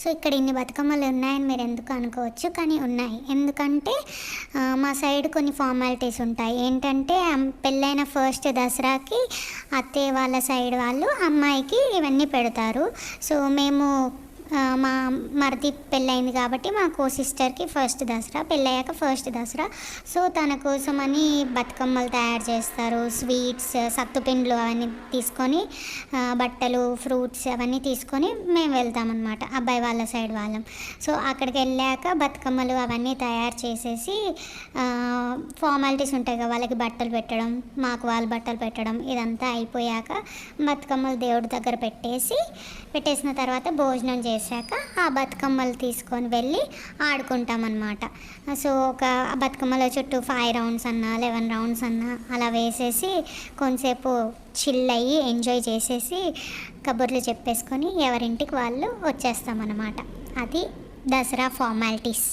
So ఇక్కడ ఇన్ని బతుకమ్మలు ఉన్నాయని మీరు ఎందుకు అనుకోవచ్చు, కానీ ఉన్నాయి. ఎందుకంటే మా సైడ్ కొన్ని ఫార్మాలిటీస్ ఉంటాయి. ఏంటంటే పెళ్ళైన ఫస్ట్ దసరాకి అత్తయ్య వాళ్ళ సైడ్ వాళ్ళు అమ్మాయికి ఇవన్నీ పెడతారు. సో మేము మా మరిది పెళ్ళయింది కాబట్టి మా సిస్టర్కి ఫస్ట్ దసరా, పెళ్ళయ్యాక ఫస్ట్ దసరా. సో తన కోసమని బతుకమ్మలు తయారు చేస్తారు, స్వీట్స్, సత్తుపిండ్లు అవన్నీ తీసుకొని, బట్టలు, ఫ్రూట్స్ అవన్నీ తీసుకొని మేము వెళ్తామన్నమాట, అబ్బాయి వాళ్ళ సైడ్ వాళ్ళం. సో అక్కడికి వెళ్ళాక బతుకమ్మలు అవన్నీ తయారు చేసేసి ఫార్మాలిటీస్ ఉంటాయి కదా, వాళ్ళకి బట్టలు పెట్టడం, మాకు వాళ్ళు బట్టలు పెట్టడం, ఇదంతా అయిపోయాక బతుకమ్మలు దేవుడి దగ్గర పెట్టేసిన తర్వాత భోజనం చేసాక ఆ బతుకమ్మలు తీసుకొని వెళ్ళి ఆడుకుంటామన్నమాట. సో ఒక బతుకమ్మల చుట్టూ 5 రౌండ్స్ అన్నా 11 రౌండ్స్ అన్నా అలా వేసేసి కొంతసేపు చిల్ అయ్యి ఎంజాయ్ చేసేసి కబుర్లు చెప్పేసుకొని ఎవరింటికి వాళ్ళు వచ్చేస్తామన్నమాట. అది దసరా ఫార్మాలిటీస్.